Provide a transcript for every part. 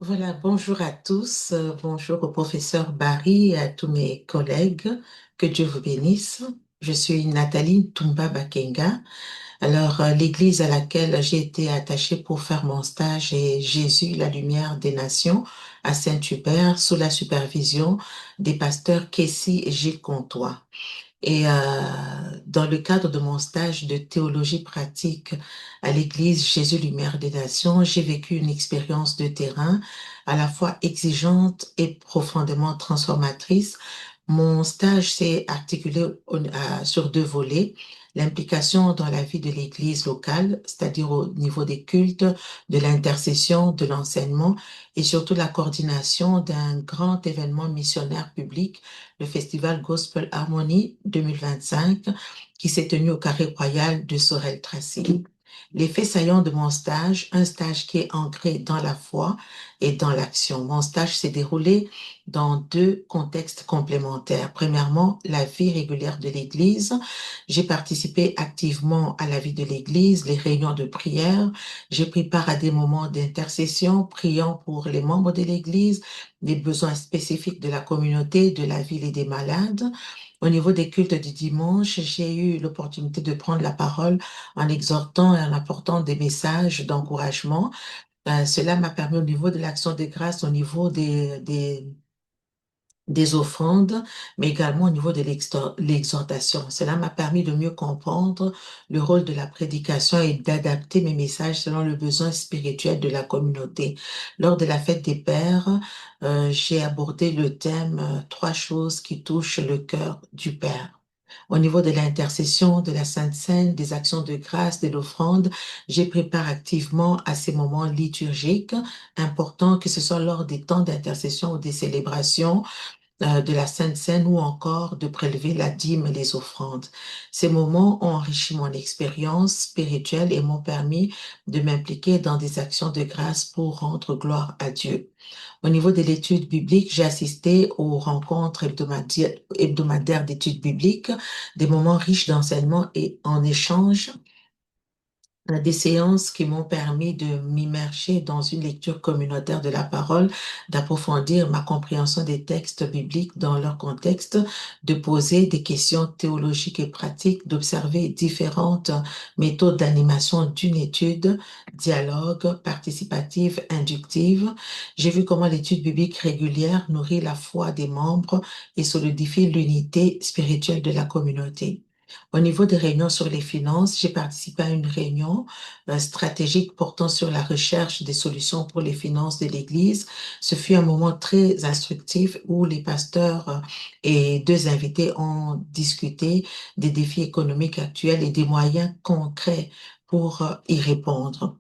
Voilà, bonjour à tous, bonjour au professeur Barry et à tous mes collègues. Que Dieu vous bénisse. Je suis Nathalie Toumba Bakenga. Alors, l'église à laquelle j'ai été attachée pour faire mon stage est Jésus, la lumière des nations, à Saint-Hubert, sous la supervision des pasteurs Kessie et Gilles Comtois. Et dans le cadre de mon stage de théologie pratique à l'Église Jésus Lumière des Nations, j'ai vécu une expérience de terrain à la fois exigeante et profondément transformatrice. Mon stage s'est articulé sur deux volets. L'implication dans la vie de l'Église locale, c'est-à-dire au niveau des cultes, de l'intercession, de l'enseignement et surtout la coordination d'un grand événement missionnaire public, le Festival Gospel Harmony 2025, qui s'est tenu au Carré Royal de Sorel-Tracy. L'effet saillant de mon stage, un stage qui est ancré dans la foi et dans l'action. Mon stage s'est déroulé dans deux contextes complémentaires. Premièrement, la vie régulière de l'Église. J'ai participé activement à la vie de l'Église, les réunions de prière. J'ai pris part à des moments d'intercession, priant pour les membres de l'Église, les besoins spécifiques de la communauté, de la ville et des malades. Au niveau des cultes du dimanche, j'ai eu l'opportunité de prendre la parole en exhortant et en apportant des messages d'encouragement. Cela m'a permis au niveau de l'action de grâce, au niveau des offrandes, mais également au niveau de l'exhortation. Cela m'a permis de mieux comprendre le rôle de la prédication et d'adapter mes messages selon le besoin spirituel de la communauté. Lors de la fête des Pères, j'ai abordé le thème trois choses qui touchent le cœur du Père. Au niveau de l'intercession, de la Sainte Seine, des actions de grâce, de l'offrande, j'ai pris part activement à ces moments liturgiques importants, que ce soit lors des temps d'intercession ou des célébrations de la Sainte Seine ou encore de prélever la dîme et les offrandes. Ces moments ont enrichi mon expérience spirituelle et m'ont permis de m'impliquer dans des actions de grâce pour rendre gloire à Dieu. Au niveau de l'étude biblique, j'ai assisté aux rencontres hebdomadaires d'études bibliques, des moments riches d'enseignement et en échange, des séances qui m'ont permis de m'immerger dans une lecture communautaire de la parole, d'approfondir ma compréhension des textes bibliques dans leur contexte, de poser des questions théologiques et pratiques, d'observer différentes méthodes d'animation d'une étude, dialogue, participative, inductive. J'ai vu comment l'étude biblique régulière nourrit la foi des membres et solidifie l'unité spirituelle de la communauté. Au niveau des réunions sur les finances, j'ai participé à une réunion stratégique portant sur la recherche des solutions pour les finances de l'Église. Ce fut un moment très instructif où les pasteurs et deux invités ont discuté des défis économiques actuels et des moyens concrets pour y répondre.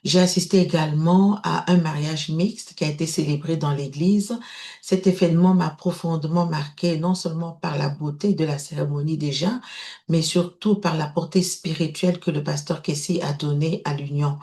J'ai assisté également à un mariage mixte qui a été célébré dans l'église. Cet événement m'a profondément marqué, non seulement par la beauté de la cérémonie déjà, mais surtout par la portée spirituelle que le pasteur Kessie a donnée à l'union.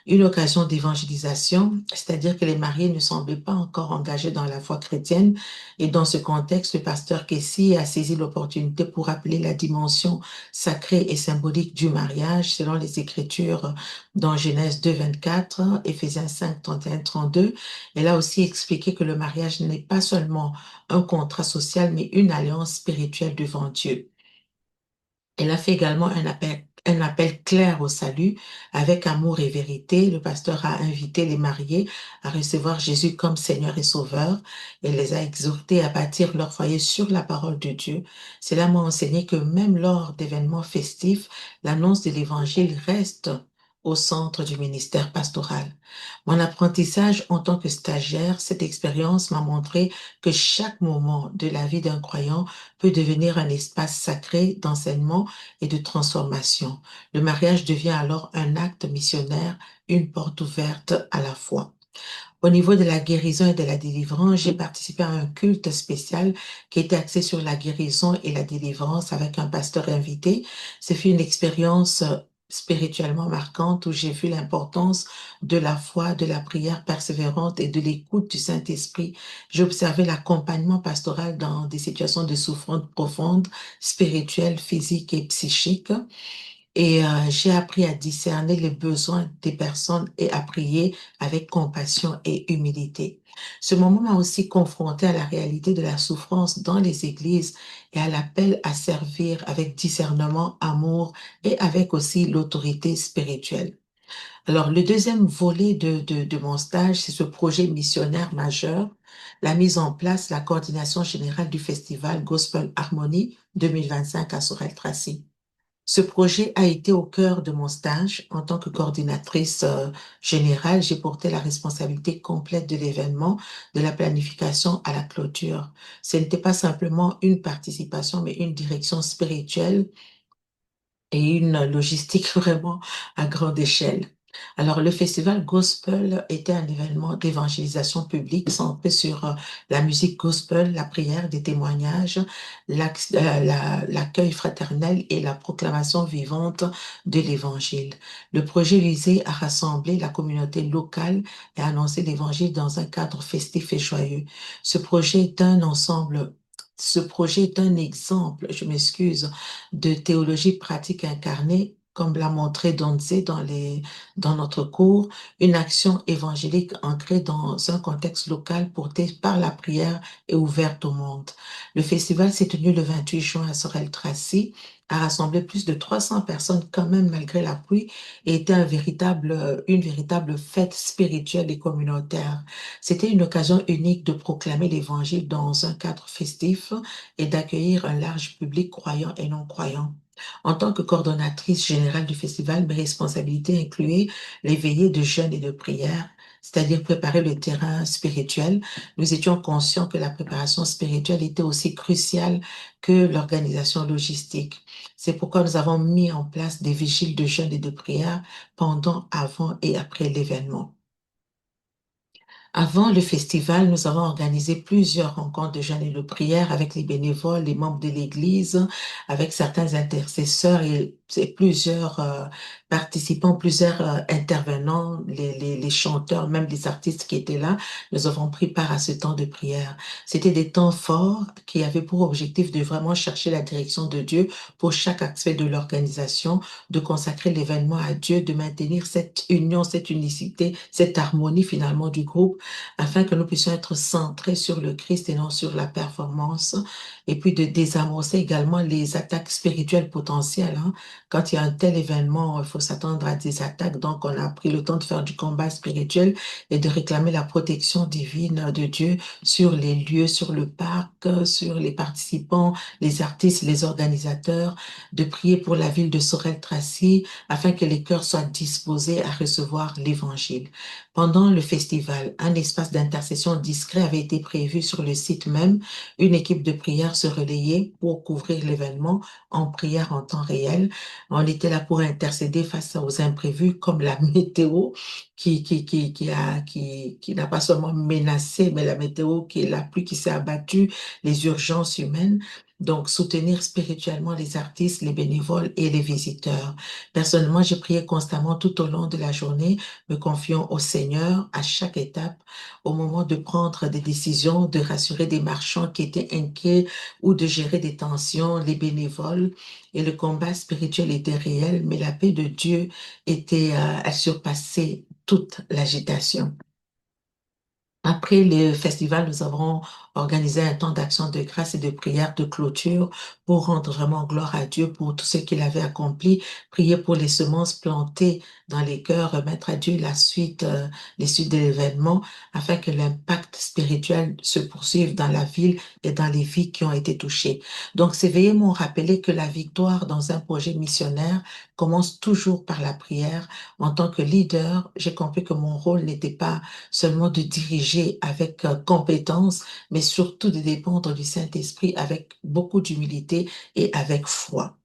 Une occasion d'évangélisation, c'est-à-dire que les mariés ne semblaient pas encore engagés dans la foi chrétienne. Et dans ce contexte, le pasteur Kessie a saisi l'opportunité pour rappeler la dimension sacrée et symbolique du mariage selon les Écritures dans Genèse 2, 24, Éphésiens 5, 31, 32. Elle a aussi expliqué que le mariage n'est pas seulement un contrat social, mais une alliance spirituelle devant Dieu. Elle a fait également un appel clair au salut avec amour et vérité. Le pasteur a invité les mariés à recevoir Jésus comme Seigneur et Sauveur et les a exhortés à bâtir leur foyer sur la parole de Dieu. Cela m'a enseigné que même lors d'événements festifs, l'annonce de l'Évangile reste au centre du ministère pastoral. Mon apprentissage en tant que stagiaire, cette expérience m'a montré que chaque moment de la vie d'un croyant peut devenir un espace sacré d'enseignement et de transformation. Le mariage devient alors un acte missionnaire, une porte ouverte à la foi. Au niveau de la guérison et de la délivrance, j'ai participé à un culte spécial qui était axé sur la guérison et la délivrance avec un pasteur invité. Ce fut une expérience spirituellement marquante où j'ai vu l'importance de la foi, de la prière persévérante et de l'écoute du Saint-Esprit. J'ai observé l'accompagnement pastoral dans des situations de souffrance profonde, spirituelle, physique et psychique. Et j'ai appris à discerner les besoins des personnes et à prier avec compassion et humilité. Ce moment m'a aussi confronté à la réalité de la souffrance dans les églises et à l'appel à servir avec discernement, amour et avec aussi l'autorité spirituelle. Alors, le deuxième volet de mon stage, c'est ce projet missionnaire majeur, la mise en place, la coordination générale du festival Gospel Harmony 2025 à Sorel-Tracy. Ce projet a été au cœur de mon stage. En tant que coordinatrice générale, j'ai porté la responsabilité complète de l'événement, de la planification à la clôture. Ce n'était pas simplement une participation, mais une direction spirituelle et une logistique vraiment à grande échelle. Alors, le festival gospel était un événement d'évangélisation publique centré sur la musique gospel, la prière, des témoignages, l'accueil fraternel et la proclamation vivante de l'évangile. Le projet visait à rassembler la communauté locale et à annoncer l'évangile dans un cadre festif et joyeux. Ce projet est un ensemble Ce projet est un exemple, je m'excuse, de théologie pratique incarnée, comme l'a montré Donze dans notre cours, une action évangélique ancrée dans un contexte local porté par la prière et ouverte au monde. Le festival s'est tenu le 28 juin à Sorel-Tracy, a rassemblé plus de 300 personnes quand même malgré la pluie et était une véritable fête spirituelle et communautaire. C'était une occasion unique de proclamer l'évangile dans un cadre festif et d'accueillir un large public croyant et non croyant. En tant que coordonnatrice générale du festival, mes responsabilités incluaient les veillées de jeûne et de prière, c'est-à-dire préparer le terrain spirituel. Nous étions conscients que la préparation spirituelle était aussi cruciale que l'organisation logistique. C'est pourquoi nous avons mis en place des vigiles de jeûne et de prière pendant, avant et après l'événement. Avant le festival, nous avons organisé plusieurs rencontres de jeûne et de prière avec les bénévoles, les membres de l'Église, avec certains intercesseurs et plusieurs participants, plusieurs intervenants, les chanteurs, même les artistes qui étaient là. Nous avons pris part à ce temps de prière. C'était des temps forts qui avaient pour objectif de vraiment chercher la direction de Dieu pour chaque aspect de l'organisation, de consacrer l'événement à Dieu, de maintenir cette union, cette unicité, cette harmonie finalement du groupe afin que nous puissions être centrés sur le Christ et non sur la performance, et puis de désamorcer également les attaques spirituelles potentielles, hein. Quand il y a un tel événement, il faut s'attendre à des attaques, donc on a pris le temps de faire du combat spirituel et de réclamer la protection divine de Dieu sur les lieux, sur le parc, sur les participants, les artistes, les organisateurs, de prier pour la ville de Sorel-Tracy afin que les cœurs soient disposés à recevoir l'évangile. Pendant le festival, un espace d'intercession discret avait été prévu sur le site même. Une équipe de prière se relayait pour couvrir l'événement en prière en temps réel. On était là pour intercéder face aux imprévus comme la météo qui n'a pas seulement menacé, mais la météo qui est la pluie qui s'est abattue, les urgences humaines. Donc, soutenir spirituellement les artistes, les bénévoles et les visiteurs. Personnellement, j'ai prié constamment tout au long de la journée, me confiant au Seigneur à chaque étape, au moment de prendre des décisions, de rassurer des marchands qui étaient inquiets ou de gérer des tensions, les bénévoles. Et le combat spirituel était réel, mais la paix de Dieu a surpassé toute l'agitation. Après le festival, nous avons organisé un temps d'action de grâce et de prière de clôture pour rendre vraiment gloire à Dieu pour tout ce qu'il avait accompli, prier pour les semences plantées dans les cœurs, remettre à Dieu les suites de l'événement, afin que l'impact spirituel se poursuive dans la ville et dans les vies qui ont été touchées. Donc, ces veillées m'ont rappelé que la victoire dans un projet missionnaire commence toujours par la prière. En tant que leader, j'ai compris que mon rôle n'était pas seulement de diriger avec compétence, mais surtout de dépendre du Saint-Esprit avec beaucoup d'humilité et avec foi.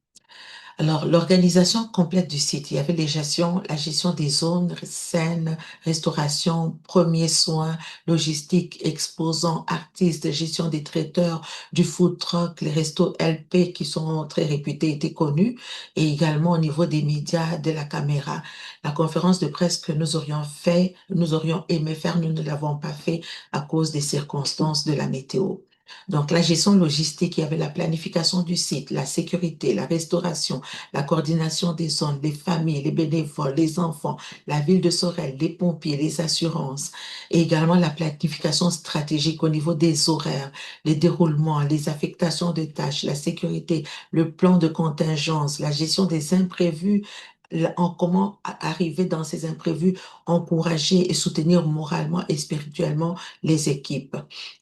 Alors, l'organisation complète du site, il y avait la gestion des zones, scènes, restauration, premiers soins, logistique, exposants, artistes, gestion des traiteurs, du food truck, les restos LP qui sont très réputés, étaient connus, et également au niveau des médias, de la caméra. La conférence de presse que nous aurions aimé faire, nous ne l'avons pas fait à cause des circonstances de la météo. Donc, la gestion logistique, il y avait la planification du site, la sécurité, la restauration, la coordination des zones, les familles, les bénévoles, les enfants, la ville de Sorel, les pompiers, les assurances, et également la planification stratégique au niveau des horaires, les déroulements, les affectations de tâches, la sécurité, le plan de contingence, la gestion des imprévus, en comment arriver dans ces imprévus, encourager et soutenir moralement et spirituellement les équipes.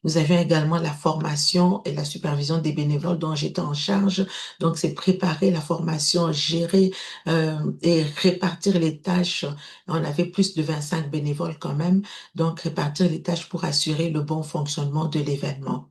Nous avions également la formation et la supervision des bénévoles dont j'étais en charge. Donc, c'est préparer la formation, gérer et répartir les tâches. On avait plus de 25 bénévoles quand même. Donc, répartir les tâches pour assurer le bon fonctionnement de l'événement.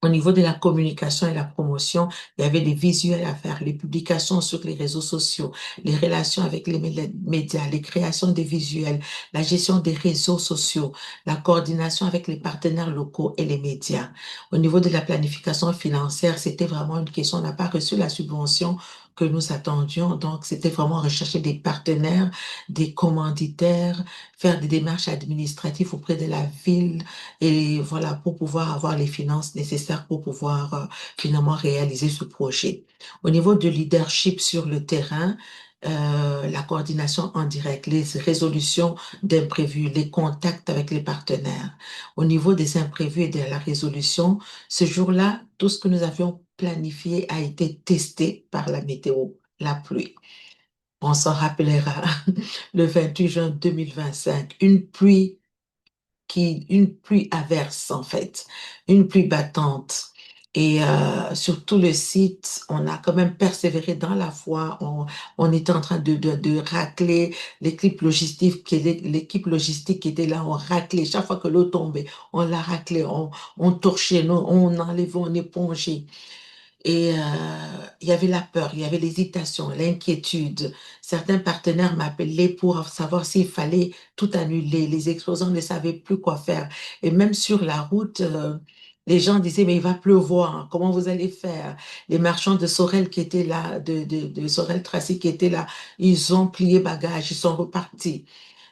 Au niveau de la communication et la promotion, il y avait des visuels à faire, les publications sur les réseaux sociaux, les relations avec les médias, les créations des visuels, la gestion des réseaux sociaux, la coordination avec les partenaires locaux et les médias. Au niveau de la planification financière, c'était vraiment une question. On n'a pas reçu la subvention que nous attendions. Donc, c'était vraiment rechercher des partenaires, des commanditaires, faire des démarches administratives auprès de la ville, et voilà, pour pouvoir avoir les finances nécessaires pour pouvoir finalement réaliser ce projet. Au niveau de leadership sur le terrain, la coordination en direct, les résolutions d'imprévus, les contacts avec les partenaires. Au niveau des imprévus et de la résolution, ce jour-là, tout ce que nous avions planifié a été testé par la météo, la pluie. On s'en rappellera, le 28 juin 2025, une pluie averse en fait, une pluie battante. Et sur tout le site, on a quand même persévéré dans la foi. On était en train de racler l'équipe logistique qui était là. On raclait chaque fois que l'eau tombait. On la raclait, on torchait, on enlevait, on épongeait. Et il y avait la peur, il y avait l'hésitation, l'inquiétude. Certains partenaires m'appelaient pour savoir s'il fallait tout annuler. Les exposants ne savaient plus quoi faire. Et même sur la route, les gens disaient, mais il va pleuvoir, comment vous allez faire? Les marchands de Sorel qui étaient là, de Sorel Tracy qui étaient là, ils ont plié bagage, ils sont repartis.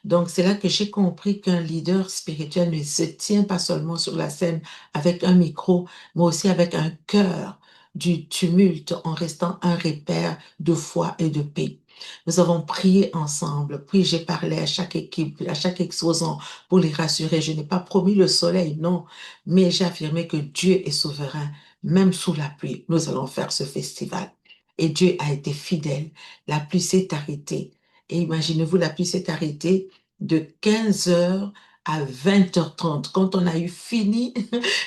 Donc, c'est là que j'ai compris qu'un leader spirituel ne se tient pas seulement sur la scène avec un micro, mais aussi avec un cœur du tumulte en restant un repère de foi et de paix. Nous avons prié ensemble, puis j'ai parlé à chaque équipe, à chaque exposant pour les rassurer. Je n'ai pas promis le soleil, non, mais j'ai affirmé que Dieu est souverain, même sous la pluie. Nous allons faire ce festival. Et Dieu a été fidèle. La pluie s'est arrêtée. Et imaginez-vous, la pluie s'est arrêtée de 15 heures à 20h30. Quand on a eu fini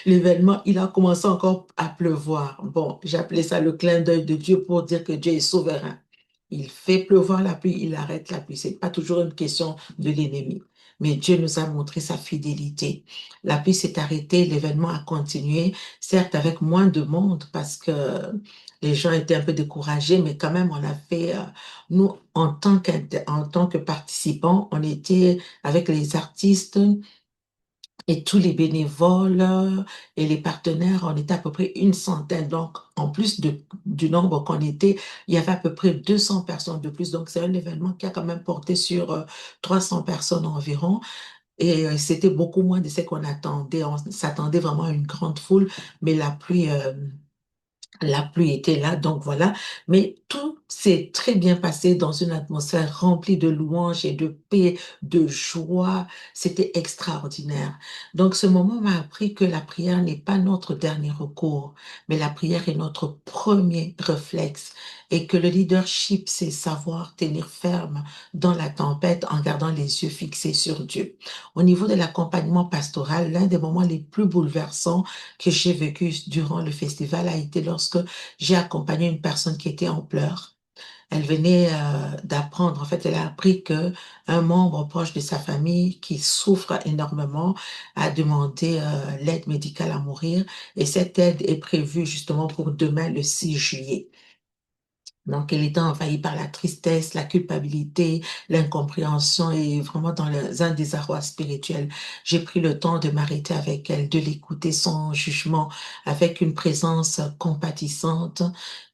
l'événement, il a commencé encore à pleuvoir. Bon, j'appelais ça le clin d'œil de Dieu pour dire que Dieu est souverain. Il fait pleuvoir la pluie, il arrête la pluie. C'est pas toujours une question de l'ennemi. Mais Dieu nous a montré sa fidélité. La pluie s'est arrêtée, l'événement a continué, certes avec moins de monde parce que les gens étaient un peu découragés, mais quand même, on a fait, nous, en tant que participants, on était avec les artistes, et tous les bénévoles et les partenaires, on était à peu près une centaine. Donc, en plus du nombre qu'on était, il y avait à peu près 200 personnes de plus. Donc, c'est un événement qui a quand même porté sur 300 personnes environ. Et c'était beaucoup moins de ce qu'on attendait. On s'attendait vraiment à une grande foule, mais la pluie était là, donc voilà. Mais tout s'est très bien passé dans une atmosphère remplie de louanges et de paix, de joie. C'était extraordinaire. Donc ce moment m'a appris que la prière n'est pas notre dernier recours, mais la prière est notre premier réflexe et que le leadership, c'est savoir tenir ferme dans la tempête en gardant les yeux fixés sur Dieu. Au niveau de l'accompagnement pastoral, l'un des moments les plus bouleversants que j'ai vécu durant le festival a été lorsque j'ai accompagné une personne qui était en pleurs. Elle venait d'apprendre, en fait, elle a appris que un membre proche de sa famille qui souffre énormément a demandé l'aide médicale à mourir et cette aide est prévue justement pour demain, le 6 juillet. Donc, elle était envahie par la tristesse, la culpabilité, l'incompréhension et vraiment dans un désarroi spirituel. J'ai pris le temps de m'arrêter avec elle, de l'écouter sans jugement, avec une présence compatissante.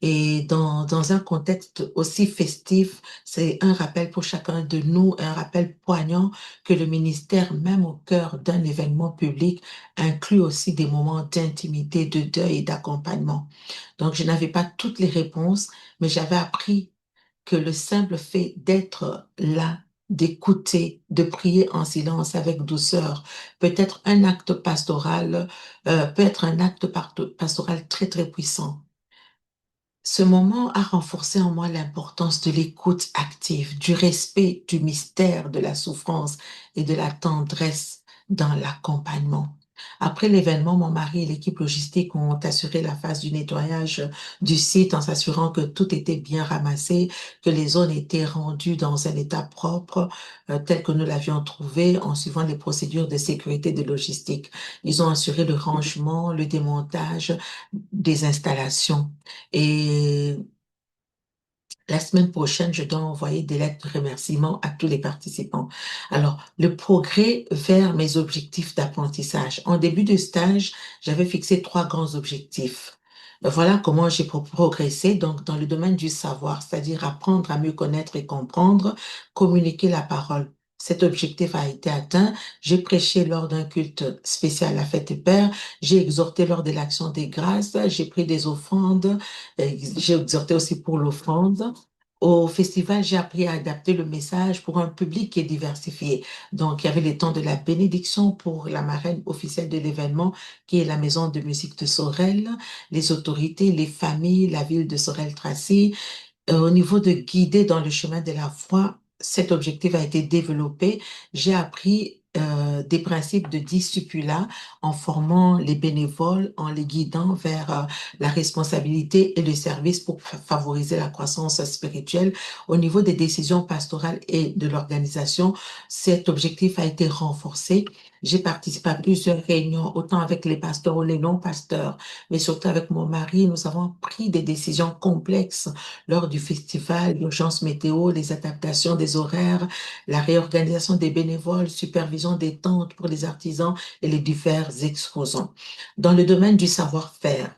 Et dans un contexte aussi festif, c'est un rappel pour chacun de nous, un rappel poignant que le ministère, même au cœur d'un événement public, inclut aussi des moments d'intimité, de deuil et d'accompagnement. Donc, je n'avais pas toutes les réponses, mais j'avais appris que le simple fait d'être là, d'écouter, de prier en silence avec douceur, peut être un acte pastoral, peut être un acte pastoral très, très puissant. Ce moment a renforcé en moi l'importance de l'écoute active, du respect du mystère de la souffrance et de la tendresse dans l'accompagnement. Après l'événement, mon mari et l'équipe logistique ont assuré la phase du nettoyage du site en s'assurant que tout était bien ramassé, que les zones étaient rendues dans un état propre, tel que nous l'avions trouvé en suivant les procédures de sécurité de logistique. Ils ont assuré le rangement, le démontage des installations. Et la semaine prochaine, je dois envoyer des lettres de remerciement à tous les participants. Alors, le progrès vers mes objectifs d'apprentissage. En début de stage, j'avais fixé trois grands objectifs. Voilà comment j'ai progressé donc dans le domaine du savoir, c'est-à-dire apprendre à mieux connaître et comprendre, communiquer la parole. Cet objectif a été atteint. J'ai prêché lors d'un culte spécial à la fête des Pères. J'ai exhorté lors de l'action des grâces. J'ai pris des offrandes. J'ai exhorté aussi pour l'offrande. Au festival, j'ai appris à adapter le message pour un public qui est diversifié. Donc, il y avait les temps de la bénédiction pour la marraine officielle de l'événement, qui est la maison de musique de Sorel, les autorités, les familles, la ville de Sorel-Tracy. Au niveau de guider dans le chemin de la foi, cet objectif a été développé. J'ai appris des principes de discipulat en formant les bénévoles, en les guidant vers la responsabilité et le service pour favoriser la croissance spirituelle. Au niveau des décisions pastorales et de l'organisation, cet objectif a été renforcé. J'ai participé à plusieurs réunions, autant avec les pasteurs ou les non-pasteurs, mais surtout avec mon mari. Nous avons pris des décisions complexes lors du festival, l'urgence météo, les adaptations des horaires, la réorganisation des bénévoles, supervision des tentes pour les artisans et les divers exposants. Dans le domaine du savoir-faire,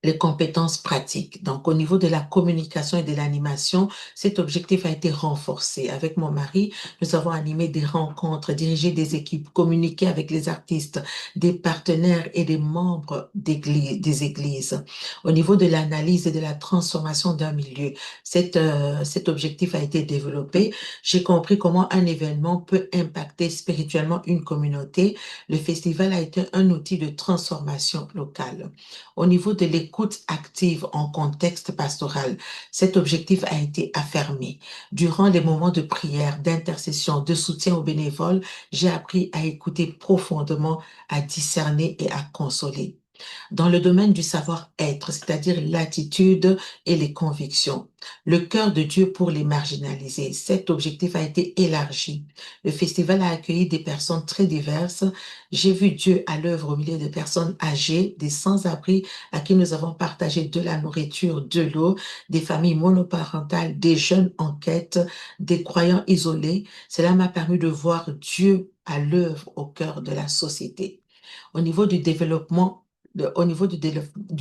les compétences pratiques. Donc, au niveau de la communication et de l'animation, cet objectif a été renforcé. Avec mon mari, nous avons animé des rencontres, dirigé des équipes, communiqué avec les artistes, des partenaires et des membres des églises. Au niveau de l'analyse et de la transformation d'un milieu, cet objectif a été développé. J'ai compris comment un événement peut impacter spirituellement une communauté. Le festival a été un outil de transformation locale. Au niveau de l'écoute active en contexte pastoral, cet objectif a été affermi. Durant les moments de prière, d'intercession, de soutien aux bénévoles, j'ai appris à écouter profondément, à discerner et à consoler. Dans le domaine du savoir-être, c'est-à-dire l'attitude et les convictions, le cœur de Dieu pour les marginalisés, cet objectif a été élargi. Le festival a accueilli des personnes très diverses. J'ai vu Dieu à l'œuvre au milieu de personnes âgées, des sans-abri à qui nous avons partagé de la nourriture, de l'eau, des familles monoparentales, des jeunes en quête, des croyants isolés. Cela m'a permis de voir Dieu à l'œuvre au cœur de la société. Au niveau du développement, au niveau du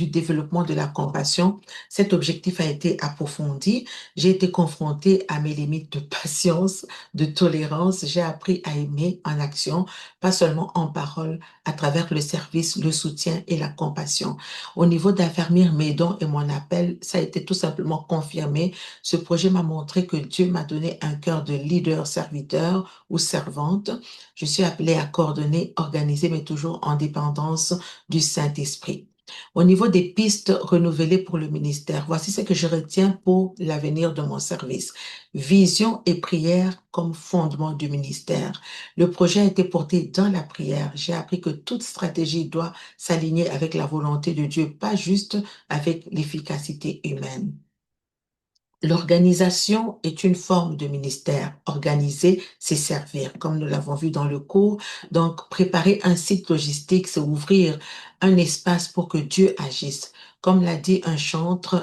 développement de la compassion, cet objectif a été approfondi. J'ai été confrontée à mes limites de patience, de tolérance. J'ai appris à aimer en action, pas seulement en parole, à travers le service, le soutien et la compassion. Au niveau d'affermir mes dons et mon appel, ça a été tout simplement confirmé. Ce projet m'a montré que Dieu m'a donné un cœur de leader, serviteur ou servante. Je suis appelée à coordonner, organiser, mais toujours en dépendance du Saint-Esprit. Au niveau des pistes renouvelées pour le ministère, voici ce que je retiens pour l'avenir de mon service. Vision et prière comme fondement du ministère. Le projet a été porté dans la prière. J'ai appris que toute stratégie doit s'aligner avec la volonté de Dieu, pas juste avec l'efficacité humaine. L'organisation est une forme de ministère. Organiser, c'est servir, comme nous l'avons vu dans le cours. Donc, préparer un site logistique, c'est ouvrir un espace pour que Dieu agisse. Comme l'a dit un chantre,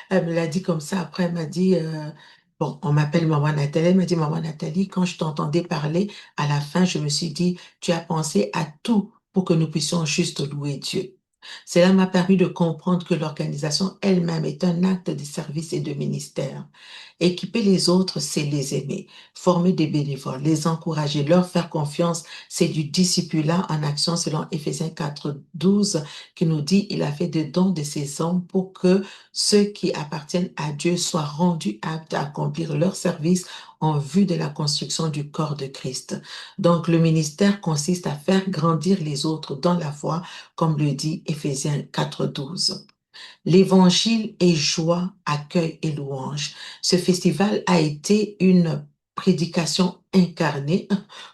elle me l'a dit comme ça. Après, elle m'a dit, bon, on m'appelle Maman Nathalie. Elle m'a dit, Maman Nathalie, quand je t'entendais parler, à la fin, je me suis dit, tu as pensé à tout pour que nous puissions juste louer Dieu. Cela m'a permis de comprendre que l'organisation elle-même est un acte de service et de ministère. Équiper les autres, c'est les aimer. Former des bénévoles, les encourager, leur faire confiance, c'est du discipulat en action selon Éphésiens 4:12 qui nous dit, il a fait des dons de ses hommes pour que ceux qui appartiennent à Dieu soient rendus aptes à accomplir leur service en vue de la construction du corps de Christ. Donc, le ministère consiste à faire grandir les autres dans la foi, comme le dit Éphésiens 4:12. L'évangile est joie, accueil et louange. Ce festival a été une prédication incarnée,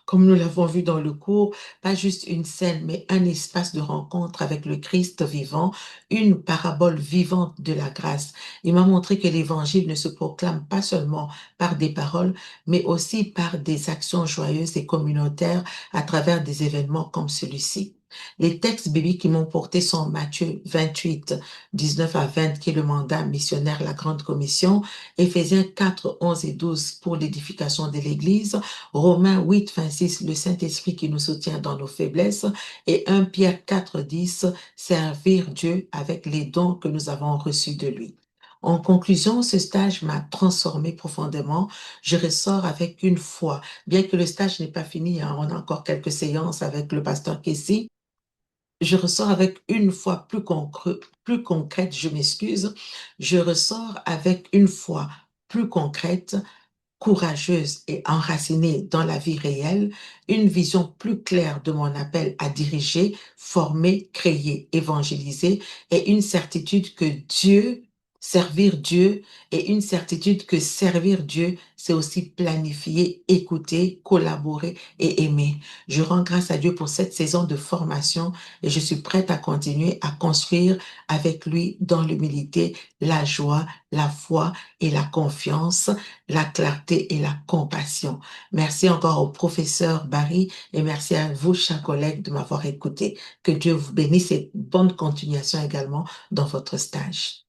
comme nous l'avons vu dans le cours, pas juste une scène, mais un espace de rencontre avec le Christ vivant, une parabole vivante de la grâce. Il m'a montré que l'évangile ne se proclame pas seulement par des paroles, mais aussi par des actions joyeuses et communautaires à travers des événements comme celui-ci. Les textes bibliques qui m'ont porté sont Matthieu 28, 19 à 20, qui est le mandat missionnaire, la grande commission, Éphésiens 4, 11 et 12 pour l'édification de l'Église, Romains 8, 26, le Saint-Esprit qui nous soutient dans nos faiblesses, et 1 Pierre 4, 10, servir Dieu avec les dons que nous avons reçus de lui. En conclusion, ce stage m'a transformé profondément. Je ressors avec une foi. Bien que le stage n'est pas fini, hein, on a encore quelques séances avec le pasteur Kessie, je ressors avec une foi plus concrète, je m'excuse, je ressors avec une foi plus concrète, courageuse et enracinée dans la vie réelle, une vision plus claire de mon appel à diriger, former, créer, évangéliser et une certitude que servir Dieu et une certitude que servir Dieu, c'est aussi planifier, écouter, collaborer et aimer. Je rends grâce à Dieu pour cette saison de formation et je suis prête à continuer à construire avec lui dans l'humilité, la joie, la foi et la confiance, la clarté et la compassion. Merci encore au professeur Barry et merci à vous, chers collègues, de m'avoir écouté. Que Dieu vous bénisse et bonne continuation également dans votre stage.